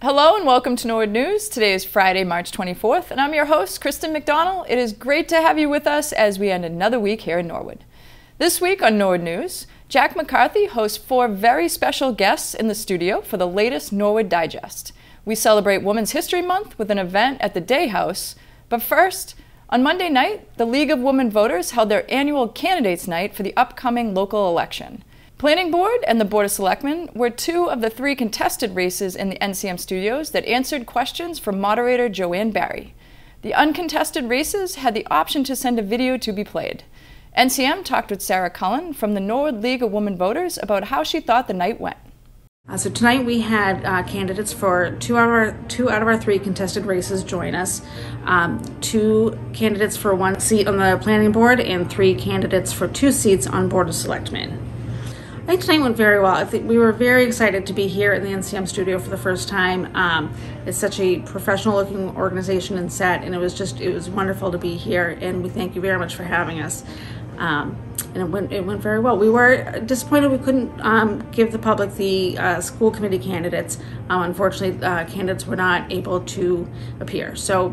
Hello and welcome to Norwood News. Today is Friday, March 24th, and I'm your host, Kristen McDonald. It is great to have you with us as we end another week here in Norwood. This week on Norwood News, Jack McCarthy hosts 4 very special guests in the studio for the latest Norwood Digest. We celebrate Women's History Month with an event at the Day House. But first, on Monday night, the League of Women Voters held their annual Candidates Night for the upcoming local election. Planning Board and the Board of Selectmen were 2 of the 3 contested races in the NCM studios that answered questions from moderator Joanne Barry. The uncontested races had the option to send a video to be played. NCM talked with Sarah Cullen from the Norwood League of Women Voters about how she thought the night went. So tonight we had candidates for 2 out of our 3 contested races join us. 2 candidates for 1 seat on the Planning Board and 3 candidates for 2 seats on Board of Selectmen. I think tonight went very well. I think we were very excited to be here in the NCM studio for the first time. It's such a professional looking organization and set, and it was wonderful to be here, and we thank you very much for having us. And it went very well. We were disappointed we couldn't give the public the school committee candidates. Unfortunately, candidates were not able to appear. So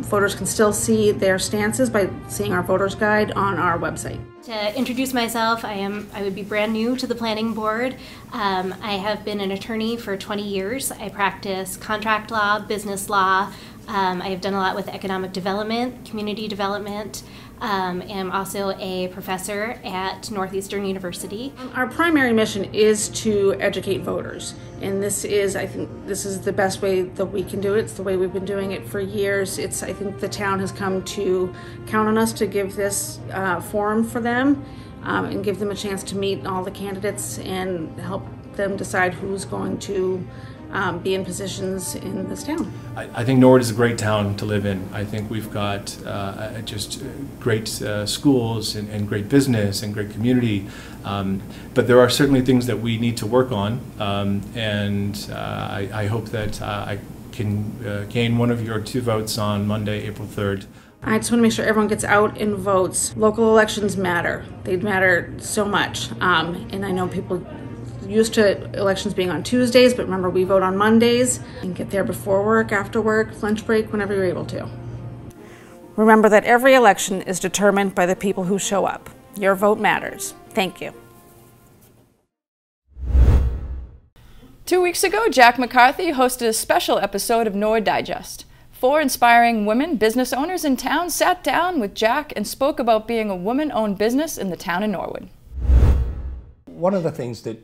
voters can still see their stances by seeing our voters guide on our website. To introduce myself, I would be brand new to the planning board. I have been an attorney for 20 years. I practice contract law, business law. I have done a lot with economic development, community development. I'm also a professor at Northeastern University. Our primary mission is to educate voters, and I think this is the best way that we can do it. It's the way we've been doing it for years. I think the town has come to count on us to give this forum for them and give them a chance to meet all the candidates and help them decide who's going to be in positions in this town. I think Norwood is a great town to live in. I think we've got just great schools and great business and great community. But there are certainly things that we need to work on, and I hope that I can gain one of your 2 votes on Monday, April 3rd. I just want to make sure everyone gets out and votes. Local elections matter. They matter so much. And I know people used to elections being on Tuesdays, but remember we vote on Mondays, and get there before work, after work, lunch break, whenever you're able to. Remember that every election is determined by the people who show up. Your vote matters. Thank you. 2 weeks ago, Jack McCarthy hosted a special episode of Norwood Digest. 4 inspiring women business owners in town sat down with Jack and spoke about being a woman-owned business in the town of Norwood. One of the things that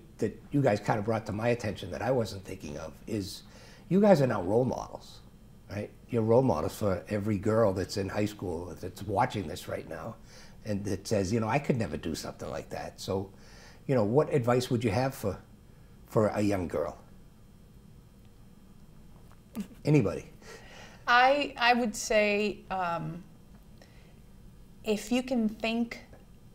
you guys kind of brought to my attention that I wasn't thinking of is you guys are now role models, right? You're role models for every girl that's in high school that's watching this right now and that says, I could never do something like that. So, what advice would you have for a young girl? Anybody? I would say if you can think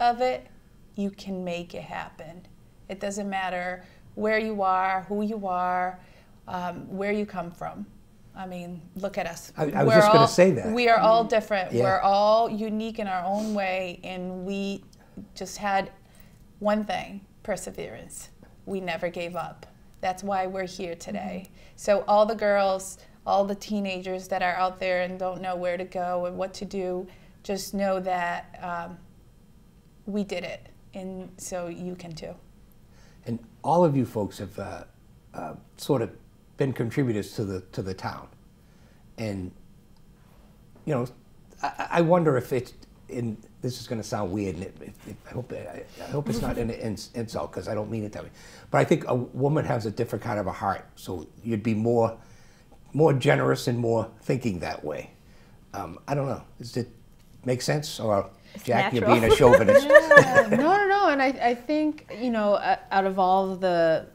of it, you can make it happen. It doesn't matter where you are, who you are, where you come from. I mean, look at us. I was just going to say that. We are all different. Yeah. We're all unique in our own way, and we just had one thing, perseverance. We never gave up. That's why we're here today. So all the girls, all the teenagers that are out there and don't know where to go and what to do, just know that we did it, and so you can too. And all of you folks have sort of been contributors to the town, and I wonder if it's in. This is going to sound weird, and I hope it's not an insult because I don't mean it that way. But I think a woman has a different kind of a heart, so you'd be more generous and more thinking that way. I don't know. Does it make sense, or Jack, you're being a chauvinist? Yeah. No, and I think out of all the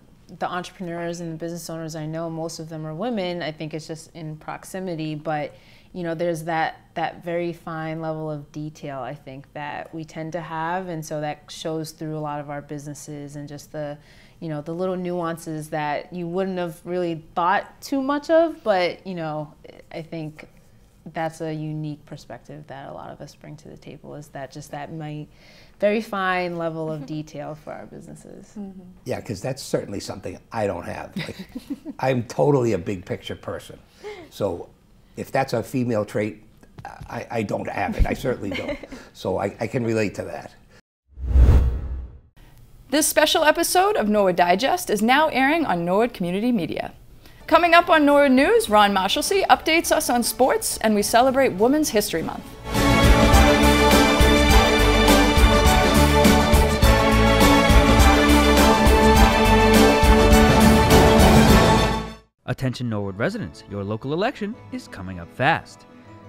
entrepreneurs and the business owners I know, most of them are women. I think it's just in proximity, but there's that very fine level of detail I think that we tend to have, and so that shows through a lot of our businesses, and just the the little nuances that you wouldn't have really thought too much of, but I think that's a unique perspective that a lot of us bring to the table, is that just that very fine level of detail for our businesses. Yeah, because that's certainly something I don't have. Like, I'm totally a big picture person. So if that's a female trait, I don't have it. I certainly don't. So I can relate to that. This special episode of Norwood Digest is now airing on Norwood Community Media. Coming up on Norwood News, Ron Marshalsea updates us on sports, and we celebrate Women's History Month. Attention Norwood residents, your local election is coming up fast.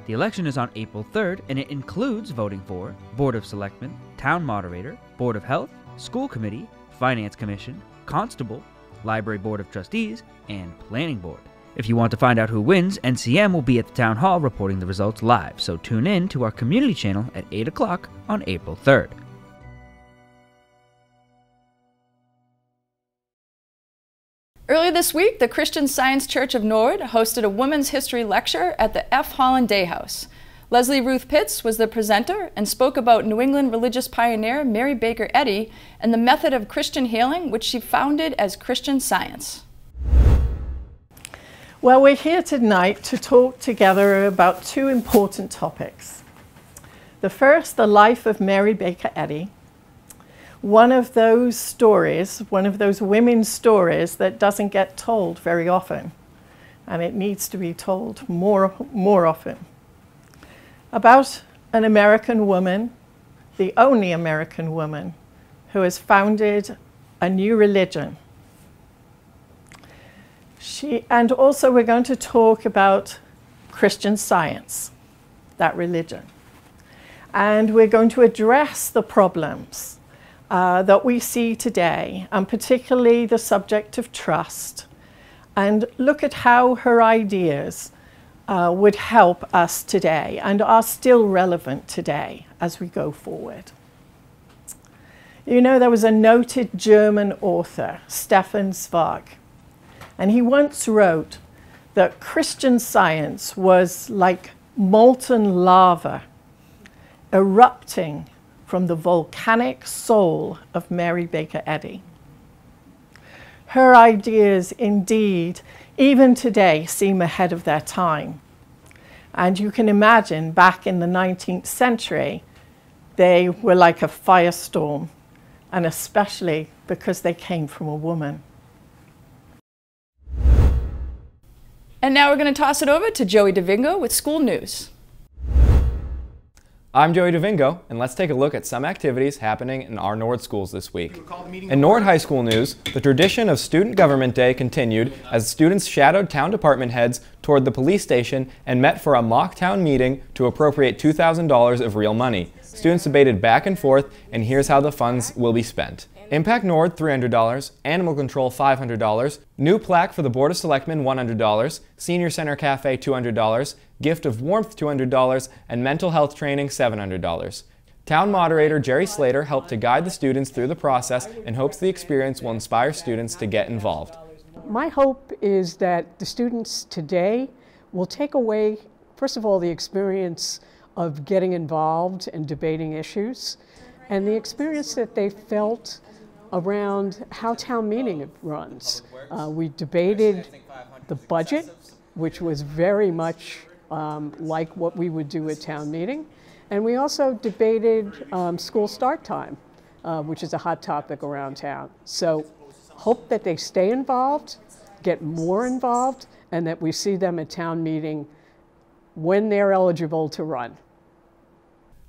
The election is on April 3rd, and it includes voting for Board of Selectmen, Town Moderator, Board of Health, School Committee, Finance Commission, Constable, Library Board of Trustees, and Planning Board. If you want to find out who wins, NCM will be at the Town Hall reporting the results live, so tune in to our community channel at 8 o'clock on April 3rd. Earlier this week, the Christian Science Church of Norwood hosted a Women's History Lecture at the F. Holland Day House. Leslie Ruth Pitts was the presenter and spoke about New England religious pioneer Mary Baker Eddy and the method of Christian healing, which she founded as Christian Science. Well, we're here tonight to talk together about two important topics. The first, the life of Mary Baker Eddy, one of those stories, one of those women's stories that doesn't get told very often, and it needs to be told more often. About an American woman, the only American woman, who has founded a new religion. And also we're going to talk about Christian Science, that religion. And we're going to address the problems that we see today, and particularly the subject of trust, and look at how her ideas would help us today and are still relevant today as we go forward. You know, there was a noted German author, Stefan Zweig, and he once wrote that Christian Science was like molten lava erupting from the volcanic soul of Mary Baker Eddy. Her ideas, indeed, even today, seem ahead of their time. And you can imagine back in the 19th century, they were like a firestorm, and especially because they came from a woman. And now we're going to toss it over to Joey DeVingo with school news. I'm Joey DeVingo, and let's take a look at some activities happening in our Norwood schools this week. In Norwood High School news, the tradition of Student Government Day continued as students shadowed town department heads toward the police station and met for a mock town meeting to appropriate $2,000 of real money. Students debated back and forth, and here's how the funds will be spent. Impact Norwood $300, Animal Control $500, new plaque for the Board of Selectmen $100, Senior Center Cafe $200, Gift of Warmth $200, and Mental Health Training $700. Town Moderator Jerry Slater helped to guide the students through the process and hopes the experience will inspire students to get involved. My hope is that the students today will take away, first of all, the experience of getting involved and debating issues, and the experience that they felt around how town meeting runs. We debated the budget, which was very much like what we would do at town meeting. And we also debated school start time, which is a hot topic around town. So hope that they stay involved, get more involved, and that we see them at town meeting when they're eligible to run.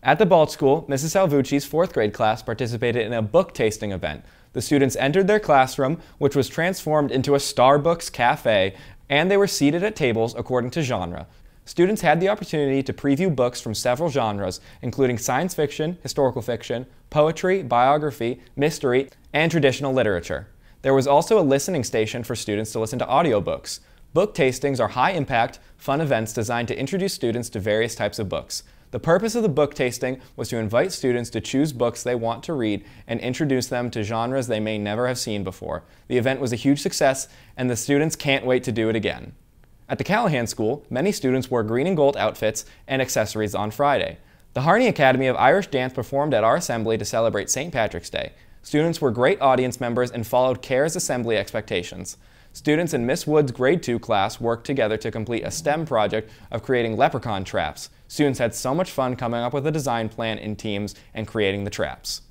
At the Balt School, Mrs. Salvucci's 4th grade class participated in a book tasting event. The students entered their classroom, which was transformed into a Starbucks cafe, and they were seated at tables according to genre. Students had the opportunity to preview books from several genres, including science fiction, historical fiction, poetry, biography, mystery, and traditional literature. There was also a listening station for students to listen to audiobooks. Book tastings are high-impact, fun events designed to introduce students to various types of books. The purpose of the book tasting was to invite students to choose books they want to read and introduce them to genres they may never have seen before. The event was a huge success, and the students can't wait to do it again. At the Callahan School, many students wore green and gold outfits and accessories on Friday. The Harney Academy of Irish Dance performed at our assembly to celebrate St. Patrick's Day. Students were great audience members and followed CARE's assembly expectations. Students in Miss Wood's grade 2 class worked together to complete a STEM project of creating leprechaun traps. Students had so much fun coming up with a design plan in teams and creating the traps.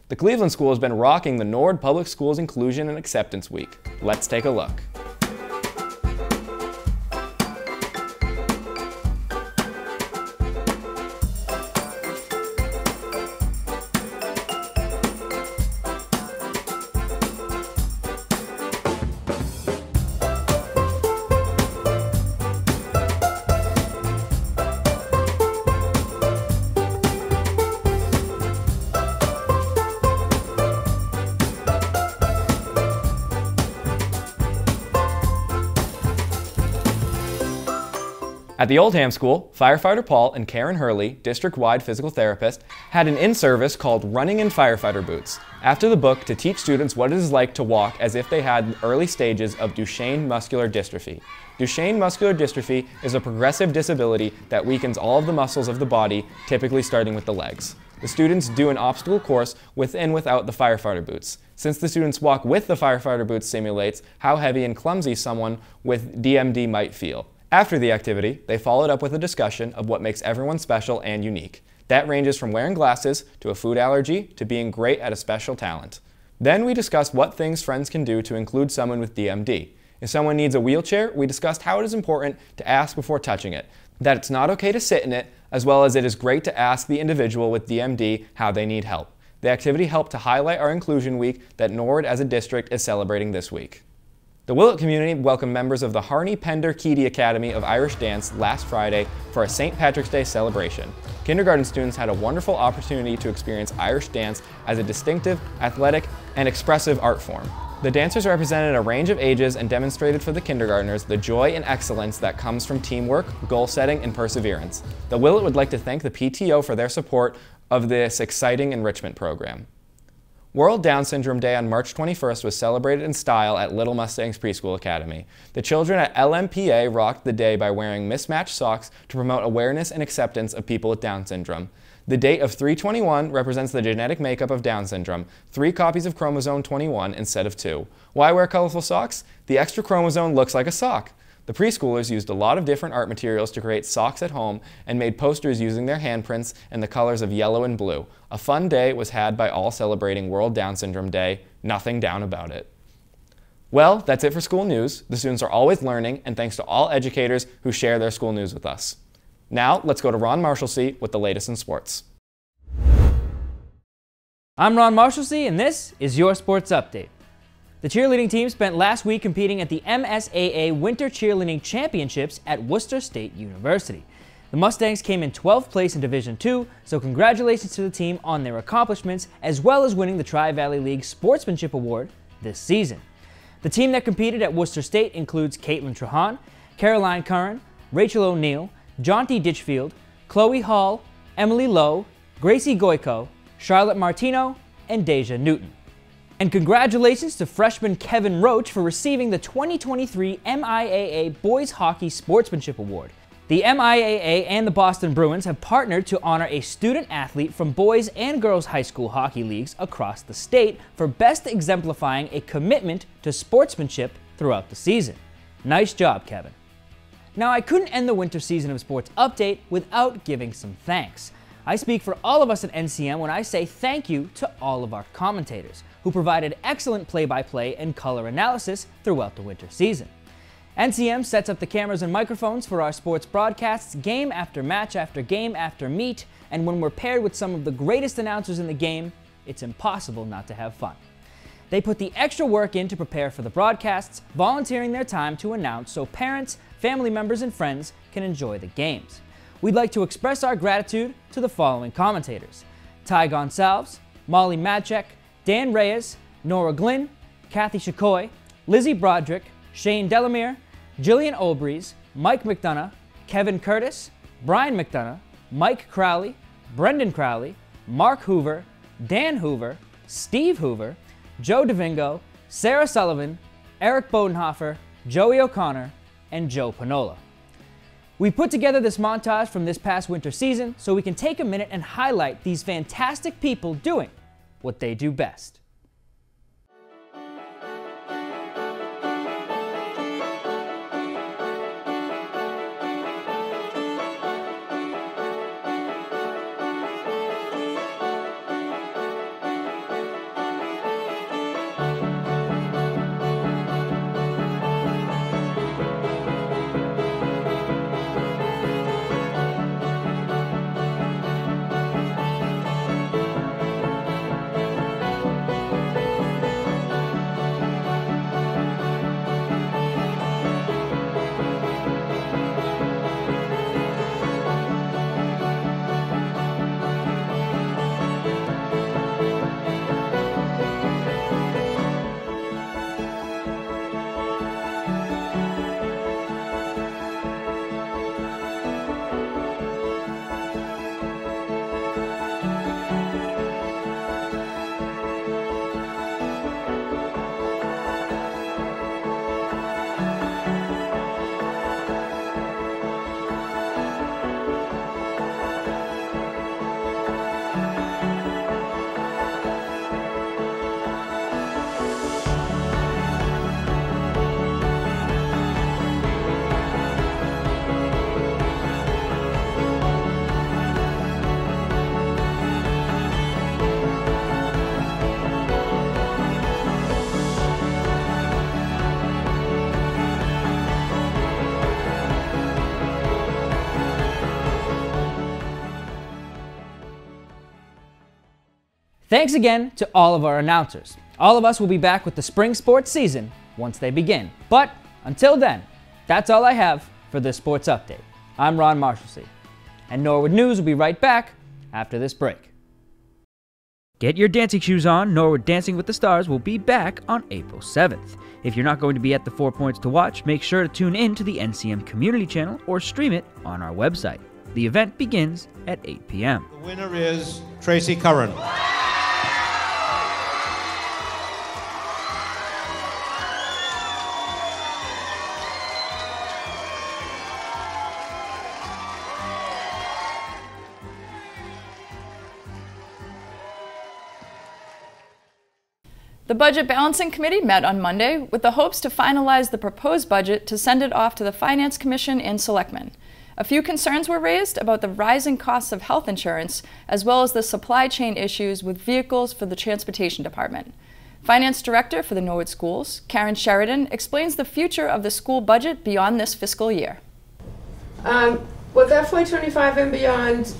The Cleveland School has been rocking the Norwood Public Schools Inclusion and Acceptance Week. Let's take a look. At the Oldham School, firefighter Paul and Karen Hurley, district-wide physical therapist, had an in-service called Running in Firefighter Boots, after the book to teach students what it is like to walk as if they had early stages of Duchenne muscular dystrophy. Duchenne muscular dystrophy is a progressive disability that weakens all of the muscles of the body, typically starting with the legs. The students do an obstacle course with and without the firefighter boots. Since the students walk with the firefighter boots simulates how heavy and clumsy someone with DMD might feel. After the activity, they followed up with a discussion of what makes everyone special and unique. That ranges from wearing glasses, to a food allergy, to being great at a special talent. Then we discussed what things friends can do to include someone with DMD. If someone needs a wheelchair, we discussed how it is important to ask before touching it, that it's not okay to sit in it, as well as it is great to ask the individual with DMD how they need help. The activity helped to highlight our Inclusion Week that Norwood as a district is celebrating this week. The Willett community welcomed members of the Harney Pender Keedy Academy of Irish Dance last Friday for a St. Patrick's Day celebration. Kindergarten students had a wonderful opportunity to experience Irish dance as a distinctive, athletic, and expressive art form. The dancers represented a range of ages and demonstrated for the kindergartners the joy and excellence that comes from teamwork, goal setting, and perseverance. The Willett would like to thank the PTO for their support of this exciting enrichment program. World Down Syndrome Day on March 21st was celebrated in style at Little Mustangs Preschool Academy. The children at LMPA rocked the day by wearing mismatched socks to promote awareness and acceptance of people with Down syndrome. The date of 321 represents the genetic makeup of Down syndrome, 3 copies of chromosome 21 instead of 2. Why wear colorful socks? The extra chromosome looks like a sock. The preschoolers used a lot of different art materials to create socks at home and made posters using their handprints and the colors of yellow and blue. A fun day was had by all celebrating World Down Syndrome Day. Nothing down about it. Well, that's it for school news. The students are always learning, and thanks to all educators who share their school news with us. Now, let's go to Ron Marshallsea with the latest in sports. I'm Ron Marshallsea, and this is your Sports Update. The cheerleading team spent last week competing at the MSAA Winter Cheerleading Championships at Worcester State University. The Mustangs came in 12th place in Division II, so congratulations to the team on their accomplishments, as well as winning the Tri-Valley League Sportsmanship Award this season. The team that competed at Worcester State includes Caitlin Trahan, Caroline Curran, Rachel O'Neill, Jonty Ditchfield, Chloe Hall, Emily Lowe, Gracie Goico, Charlotte Martino, and Deja Newton. And congratulations to freshman Kevin Roach for receiving the 2023 MIAA Boys Hockey Sportsmanship Award. The MIAA and the Boston Bruins have partnered to honor a student athlete from boys and girls high school hockey leagues across the state for best exemplifying a commitment to sportsmanship throughout the season. Nice job, Kevin. Now, I couldn't end the winter season of Sports Update without giving some thanks. I speak for all of us at NCM when I say thank you to all of our commentators, who provided excellent play-by-play and color analysis throughout the winter season. NCM sets up the cameras and microphones for our sports broadcasts game after match after game after meet, and when we're paired with some of the greatest announcers in the game, it's impossible not to have fun. They put the extra work in to prepare for the broadcasts, volunteering their time to announce so parents, family members, and friends can enjoy the games. We'd like to express our gratitude to the following commentators: Ty Gonsalves, Molly Madchek, Dan Reyes, Nora Glynn, Kathy Shakoy, Lizzie Broderick, Shane Delamere, Jillian Olbreeze, Mike McDonough, Kevin Curtis, Brian McDonough, Mike Crowley, Brendan Crowley, Mark Hoover, Dan Hoover, Steve Hoover, Joe DeVingo, Sarah Sullivan, Eric Bodenhofer, Joey O'Connor, and Joe Panola. We put together this montage from this past winter season so we can take a minute and highlight these fantastic people doing what they do best. Thanks again to all of our announcers. All of us will be back with the spring sports season once they begin. But until then, that's all I have for this sports update. I'm Ron Marshalsea, and Norwood News will be right back after this break. Get your dancing shoes on. Norwood Dancing with the Stars will be back on April 7th. If you're not going to be at the 4 Points to watch, make sure to tune in to the NCM Community Channel or stream it on our website. The event begins at 8 p.m. The winner is Tracy Curran. The Budget Balancing Committee met on Monday with the hopes to finalize the proposed budget to send it off to the Finance Commission and Selectmen. A few concerns were raised about the rising costs of health insurance, as well as the supply chain issues with vehicles for the Transportation Department. Finance Director for the Norwood Schools, Karen Sheridan, explains the future of the school budget beyond this fiscal year. With FY25 and beyond,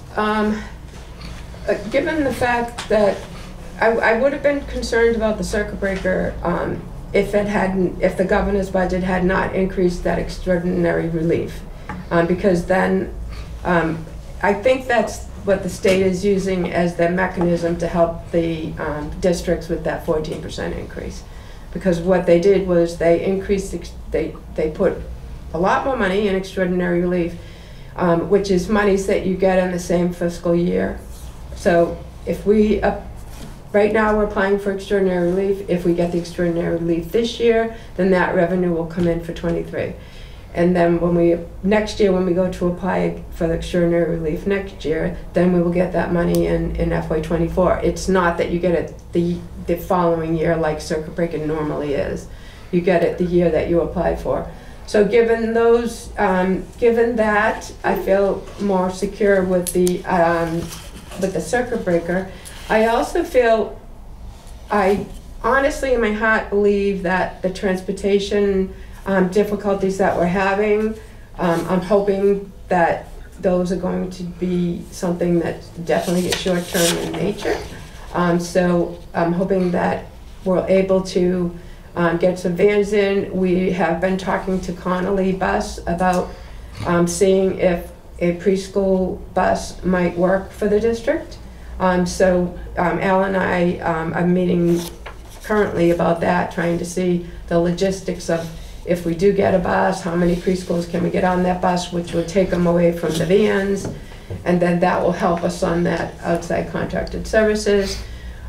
given the fact that I would have been concerned about the circuit breaker if the governor's budget had not increased that extraordinary relief, because then I think that's what the state is using as their mechanism to help the districts with that 14% increase. Because what they did was they increased, they put a lot more money in extraordinary relief, which is monies that you get in the same fiscal year. So if we right now we're applying for extraordinary relief. If we get the extraordinary relief this year, then that revenue will come in for 23. And then next year when we go to apply for the extraordinary relief next year, then we will get that money in FY24. It's not that you get it the following year like circuit breaker normally is. You get it the year that you applied for. So given that, I feel more secure with the circuit breaker. I also feel, I honestly in my heart believe that the transportation difficulties that we're having, I'm hoping that those are going to be something that definitely is short-term in nature. So I'm hoping that we're able to get some vans in. We have been talking to Connolly Bus about seeing if a preschool bus might work for the district. So Al and I are meeting currently about that, trying to see the logistics of if we do get a bus, how many preschools can we get on that bus, which would take them away from the vans, and then that will help us on that outside contracted services.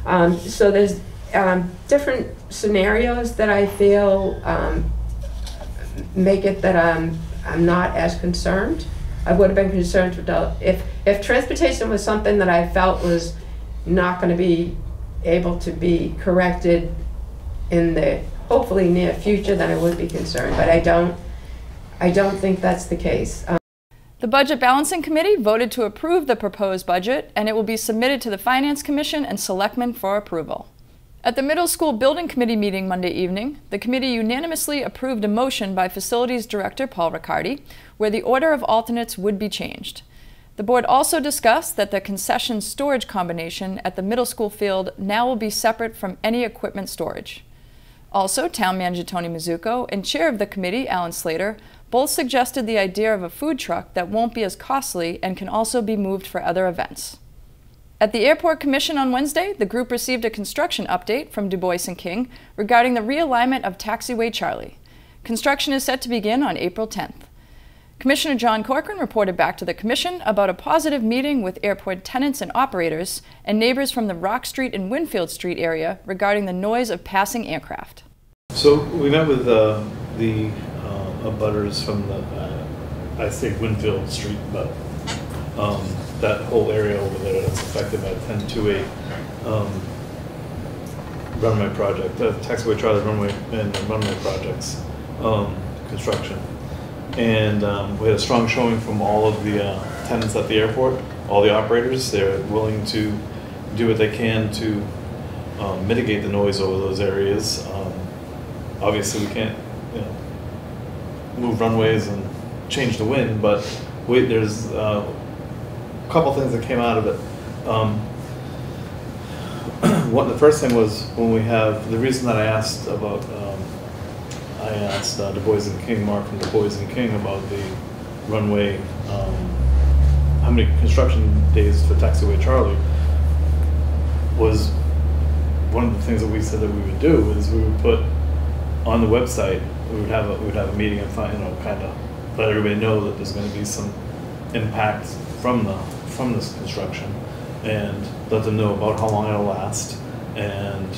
So there's different scenarios that I feel make it that I'm not as concerned. I would have been concerned with if transportation was something that I felt was not going to be able to be corrected in the hopefully near future, then I would be concerned. But I don't think that's the case. The Budget Balancing Committee voted to approve the proposed budget, and it will be submitted to the Finance Commission and Selectmen for approval. At the Middle School Building Committee meeting Monday evening, the committee unanimously approved a motion by Facilities Director Paul Riccardi, where the order of alternates would be changed. The board also discussed that the concession storage combination at the middle school field now will be separate from any equipment storage. Also, Town Manager Tony Mizuko and Chair of the committee, Alan Slater, both suggested the idea of a food truck that won't be as costly and can also be moved for other events. At the Airport Commission on Wednesday, the group received a construction update from Du Bois & King regarding the realignment of Taxiway Charlie. Construction is set to begin on April 10th. Commissioner John Corcoran reported back to the Commission about a positive meeting with airport tenants and operators and neighbors from the Rock Street and Winfield Street area regarding the noise of passing aircraft. So we met with the abutters from the, I say Winfield Street, but that whole area over there that's affected by 1028 runway project, the Taxiway Charlie runway and the runway projects construction. And we had a strong showing from all of the tenants at the airport, all the operators. They're willing to do what they can to mitigate the noise over those areas. Obviously, we can't move runways and change the wind, but there's a couple things that came out of it. The first thing was when we have the reason that I asked about. I asked Du Bois & King, Mark from Du Bois & King, about the runway, how many construction days for Taxiway Charlie, was one of the things that we said that we would do is we would put on the website, we would have a meeting and kind of let everybody know that there's going to be some impact from this construction, and let them know about how long it'll last, and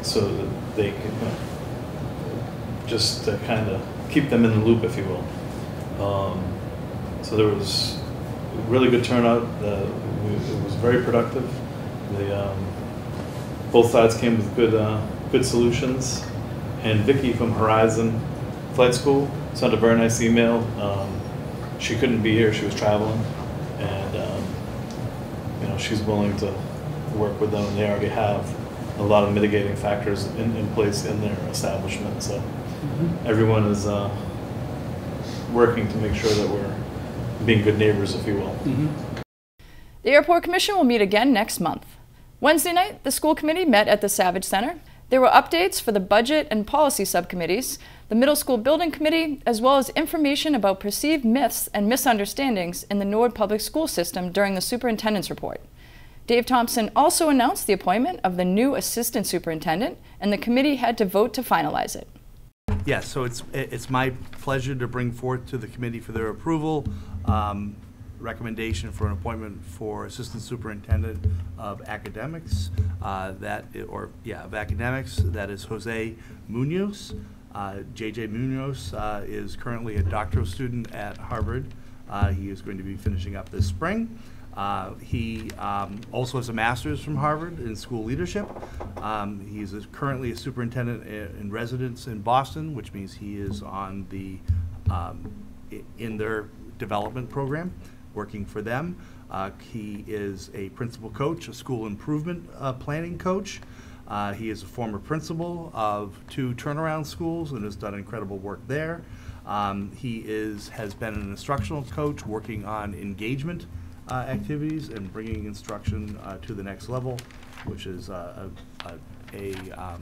so that they can just to kind of keep them in the loop, if you will. So there was a really good turnout. It was very productive. Both sides came with good solutions. And Vicky from Horizon Flight School sent a very nice email. She couldn't be here; she was traveling, and she's willing to work with them. And they already have a lot of mitigating factors in place in their establishment. So. Everyone is working to make sure that we're being good neighbors, if you will. The Airport Commission will meet again next month. Wednesday night, the school committee met at the Savage Center. There were updates for the budget and policy subcommittees, the middle school building committee, as well as information about perceived myths and misunderstandings in the Norwood public school system during the superintendent's report. Dave Thompson also announced the appointment of the new assistant superintendent, and the committee had to vote to finalize it. Yes, so it's my pleasure to bring forth to the committee for their approval recommendation for an appointment for assistant superintendent of academics. That is Jose Munoz. JJ Munoz is currently a doctoral student at Harvard. He is going to be finishing up this spring. He also has a master's from Harvard in school leadership. He's currently a superintendent in residence in Boston, which means he is on the in their development program, working for them. He is a principal coach, a school improvement planning coach. He is a former principal of 2 turnaround schools and has done incredible work there. He has been an instructional coach working on engagement activities and bringing instruction to the next level, which is a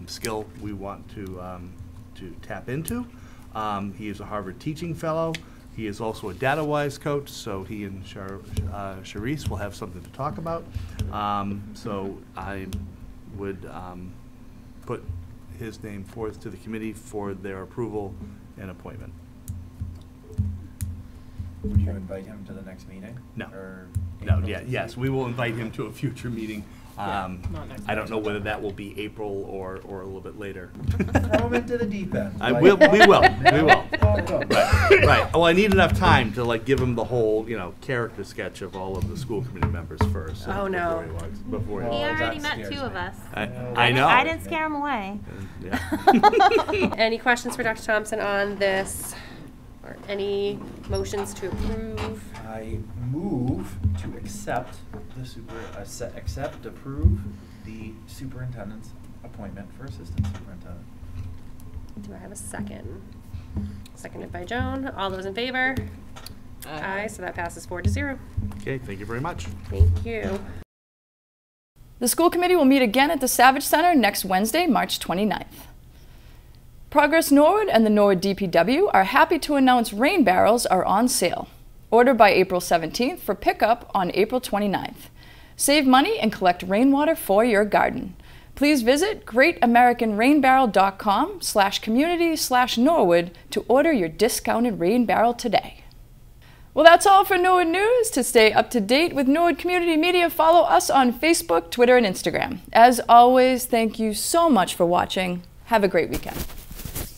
skill we want to tap into. He is a Harvard teaching fellow. He is also a DataWise coach, so he and Charisse will have something to talk about. So I would put his name forth to the committee for their approval and appointment. Would you invite him to the next meeting? No. No, yes, we will invite him to a future meeting. I don't know whether that will be April or a little bit later. Throw him into the deep end. We will. Right. Right. Well, I need enough time to like give him the whole, character sketch of all of the school committee members first. Oh, no. Before he He walks. already met two of us. I know. I didn't scare him away. Yeah. Any questions for Dr. Thompson on this? Or any motions to approve? I move to approve the superintendent's appointment for assistant superintendent. Do I have a second? Seconded by Joan. All those in favor? Aye. So that passes 4-0. Okay, thank you very much. Thank you. The school committee will meet again at the Savage Center next Wednesday, March 29th. Progress Norwood and the Norwood DPW are happy to announce rain barrels are on sale. Order by April 17th for pickup on April 29th. Save money and collect rainwater for your garden. Please visit greatamericanrainbarrel.com/community/Norwood to order your discounted rain barrel today. Well, that's all for Norwood News. To stay up to date with Norwood Community Media, follow us on Facebook, Twitter, and Instagram. As always, thank you so much for watching. Have a great weekend.